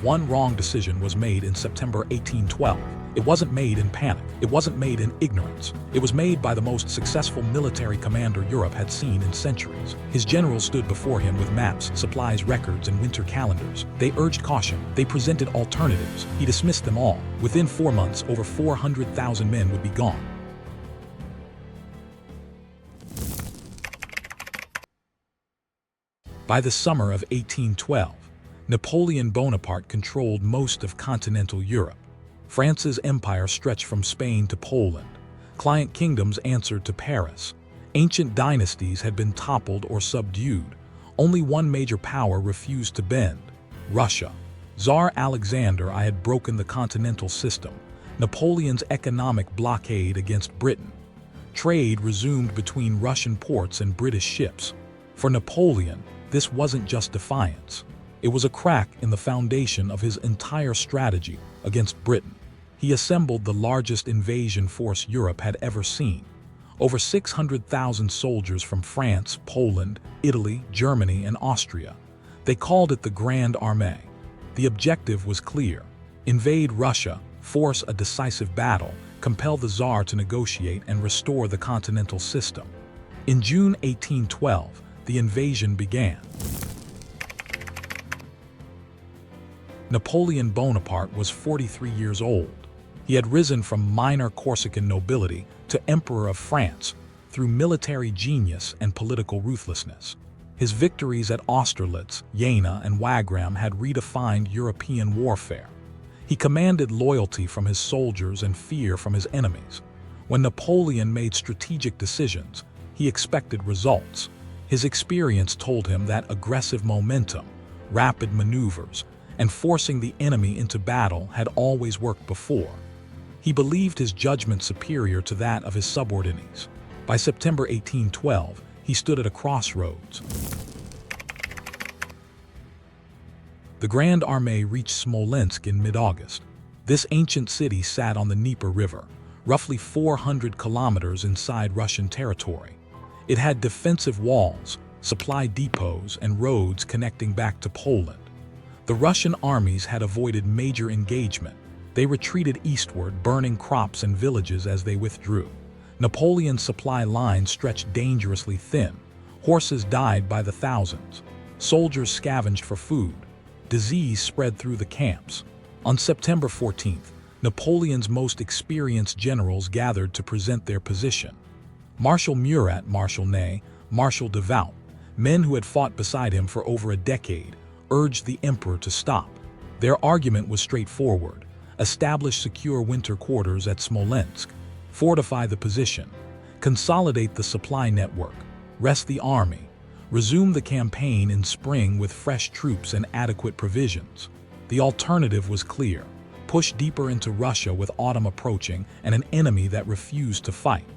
one wrong decision was made in September 1812. It wasn't made in panic. It wasn't made in ignorance. It was made by the most successful military commander Europe had seen in centuries. His generals stood before him with maps, supplies, records, and winter calendars. They urged caution. They presented alternatives. He dismissed them all. Within 4 months, over 400,000 men would be gone. By the summer of 1812, Napoleon Bonaparte controlled most of continental Europe. France's empire stretched from Spain to Poland. Client kingdoms answered to Paris. Ancient dynasties had been toppled or subdued. Only one major power refused to bend: Russia. Tsar Alexander I had broken the continental system. Napoleon's economic blockade against Britain. Trade resumed between Russian ports and British ships. For Napoleon, this wasn't just defiance. It was a crack in the foundation of his entire strategy against Britain. He assembled the largest invasion force Europe had ever seen. Over 600,000 soldiers from France, Poland, Italy, Germany, and Austria. They called it the Grande Armée. The objective was clear: invade Russia, force a decisive battle, compel the Tsar to negotiate, and restore the continental system. In June 1812, the invasion began. Napoleon Bonaparte was 43 years old. He had risen from minor Corsican nobility to Emperor of France through military genius and political ruthlessness. His victories at Austerlitz, Jena, and Wagram had redefined European warfare. He commanded loyalty from his soldiers and fear from his enemies. When Napoleon made strategic decisions, he expected results. His experience told him that aggressive momentum, rapid maneuvers, and forcing the enemy into battle had always worked before. He believed his judgment superior to that of his subordinates. By September 1812, he stood at a crossroads. The Grande Armée reached Smolensk in mid-August. This ancient city sat on the Dnieper River, roughly 400 kilometers inside Russian territory. It had defensive walls, supply depots, and roads connecting back to Poland. The Russian armies had avoided major engagement. They retreated eastward, burning crops and villages as they withdrew. Napoleon's supply lines stretched dangerously thin. Horses died by the thousands. Soldiers scavenged for food. Disease spread through the camps. On September 14th, Napoleon's most experienced generals gathered to present their position. Marshal Murat, Marshal Ney, Marshal Devout, men who had fought beside him for over a decade, urged the emperor to stop. Their argument was straightforward: establish secure winter quarters at Smolensk, fortify the position, consolidate the supply network, rest the army, resume the campaign in spring with fresh troops and adequate provisions. The alternative was clear: push deeper into Russia with autumn approaching and an enemy that refused to fight.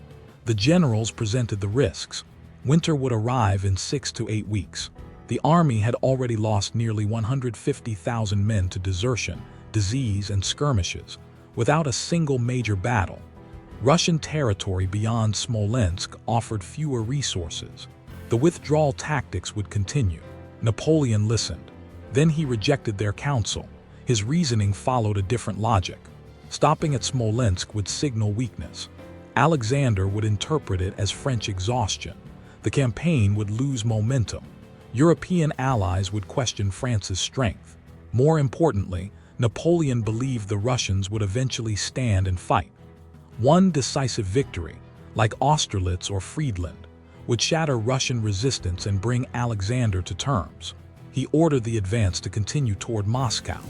The generals presented the risks. Winter would arrive in 6 to 8 weeks. The army had already lost nearly 150,000 men to desertion, disease, and skirmishes, without a single major battle. Russian territory beyond Smolensk offered fewer resources. The withdrawal tactics would continue. Napoleon listened. Then he rejected their counsel. His reasoning followed a different logic. Stopping at Smolensk would signal weakness. Alexander would interpret it as French exhaustion. The campaign would lose momentum. European allies would question France's strength. More importantly, Napoleon believed the Russians would eventually stand and fight. One decisive victory, like Austerlitz or Friedland, would shatter Russian resistance and bring Alexander to terms. He ordered the advance to continue toward Moscow.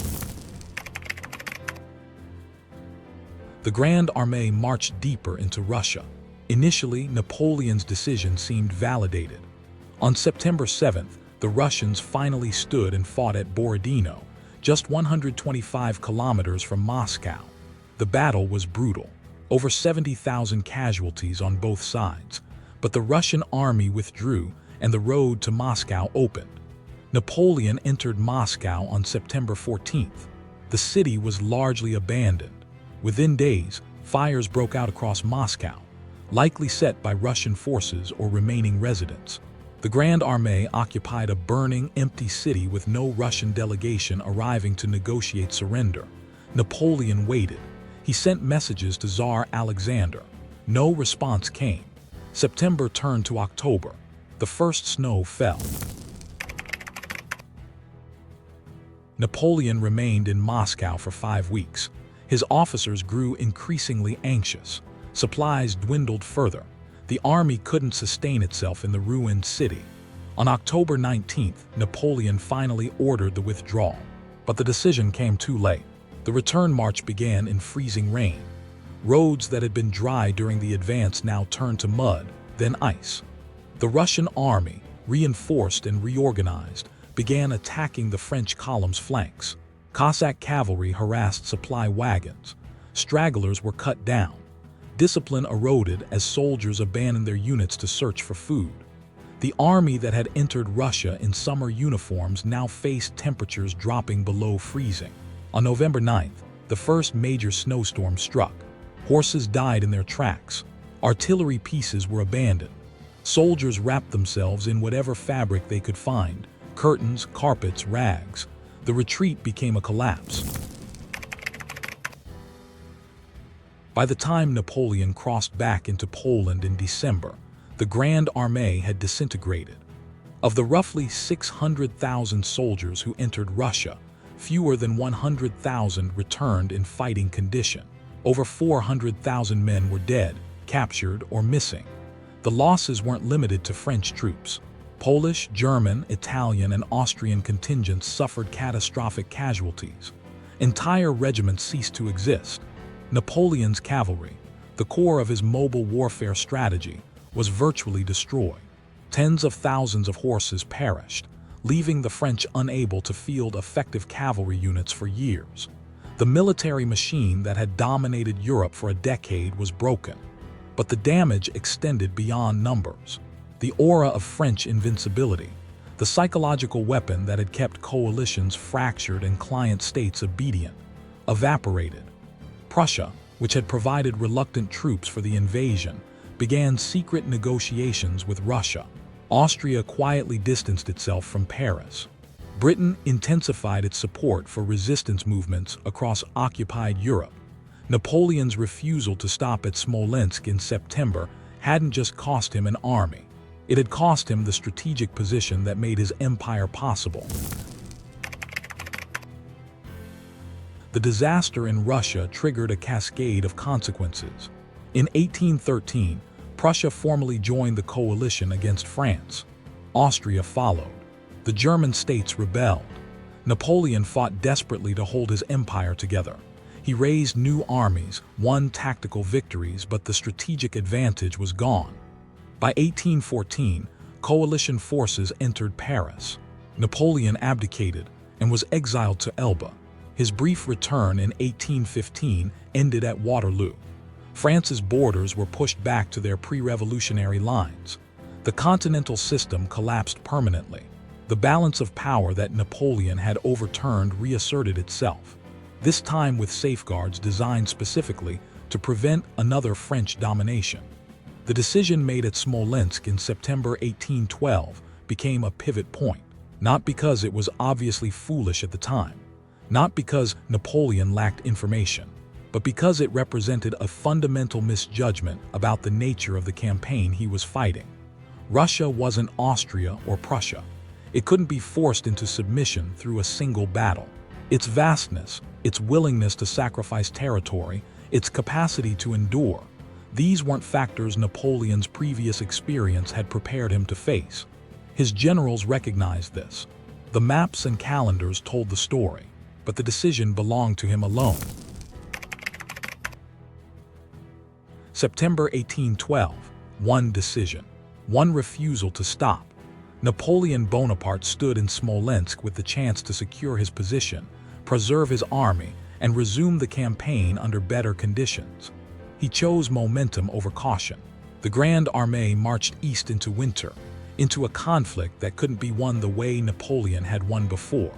The Grande Armée marched deeper into Russia. Initially, Napoleon's decision seemed validated. On September 7th, the Russians finally stood and fought at Borodino, just 125 kilometers from Moscow. The battle was brutal. Over 70,000 casualties on both sides. But the Russian army withdrew and the road to Moscow opened. Napoleon entered Moscow on September 14th. The city was largely abandoned. Within days, fires broke out across Moscow, likely set by Russian forces or remaining residents. The Grande Armée occupied a burning, empty city with no Russian delegation arriving to negotiate surrender. Napoleon waited. He sent messages to Tsar Alexander. No response came. September turned to October. The first snow fell. Napoleon remained in Moscow for 5 weeks. His officers grew increasingly anxious. Supplies dwindled further. The army couldn't sustain itself in the ruined city. On October 19th, Napoleon finally ordered the withdrawal. But the decision came too late. The return march began in freezing rain. Roads that had been dry during the advance now turned to mud, then ice. The Russian army, reinforced and reorganized, began attacking the French column's flanks. Cossack cavalry harassed supply wagons. Stragglers were cut down. Discipline eroded as soldiers abandoned their units to search for food. The army that had entered Russia in summer uniforms now faced temperatures dropping below freezing. On November 9th, the first major snowstorm struck. Horses died in their tracks. Artillery pieces were abandoned. Soldiers wrapped themselves in whatever fabric they could find: curtains, carpets, rags. The retreat became a collapse. By the time Napoleon crossed back into Poland in December, the Grande Armée had disintegrated. Of the roughly 600,000 soldiers who entered Russia, fewer than 100,000 returned in fighting condition. Over 400,000 men were dead, captured, or missing. The losses weren't limited to French troops. Polish, German, Italian, and Austrian contingents suffered catastrophic casualties. Entire regiments ceased to exist. Napoleon's cavalry, the core of his mobile warfare strategy, was virtually destroyed. Tens of thousands of horses perished, leaving the French unable to field effective cavalry units for years. The military machine that had dominated Europe for a decade was broken. But the damage extended beyond numbers. The aura of French invincibility, the psychological weapon that had kept coalitions fractured and client states obedient, evaporated. Prussia, which had provided reluctant troops for the invasion, began secret negotiations with Russia. Austria quietly distanced itself from Paris. Britain intensified its support for resistance movements across occupied Europe. Napoleon's refusal to stop at Smolensk in September hadn't just cost him an army. It had cost him the strategic position that made his empire possible. The disaster in Russia triggered a cascade of consequences. In 1813, Prussia formally joined the coalition against France. Austria followed. The German states rebelled. Napoleon fought desperately to hold his empire together. He raised new armies, won tactical victories, but the strategic advantage was gone. By 1814, coalition forces entered Paris. Napoleon abdicated and was exiled to Elba. His brief return in 1815 ended at Waterloo. France's borders were pushed back to their pre-revolutionary lines. The continental system collapsed permanently. The balance of power that Napoleon had overturned reasserted itself, this time with safeguards designed specifically to prevent another French domination. The decision made at Smolensk in September 1812 became a pivot point, not because it was obviously foolish at the time, not because Napoleon lacked information, but because it represented a fundamental misjudgment about the nature of the campaign he was fighting. Russia wasn't Austria or Prussia. It couldn't be forced into submission through a single battle. Its vastness, its willingness to sacrifice territory, its capacity to endure, these weren't factors Napoleon's previous experience had prepared him to face. His generals recognized this. The maps and calendars told the story, but the decision belonged to him alone. September 1812, one decision, one refusal to stop. Napoleon Bonaparte stood in Smolensk with the chance to secure his position, preserve his army, and resume the campaign under better conditions. He chose momentum over caution. The Grande Armée marched east into winter, into a conflict that couldn't be won the way Napoleon had won before.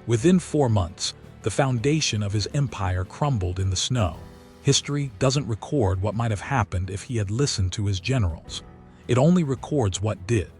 Within 4 months, the foundation of his empire crumbled in the snow. History doesn't record what might have happened if he had listened to his generals. It only records what did.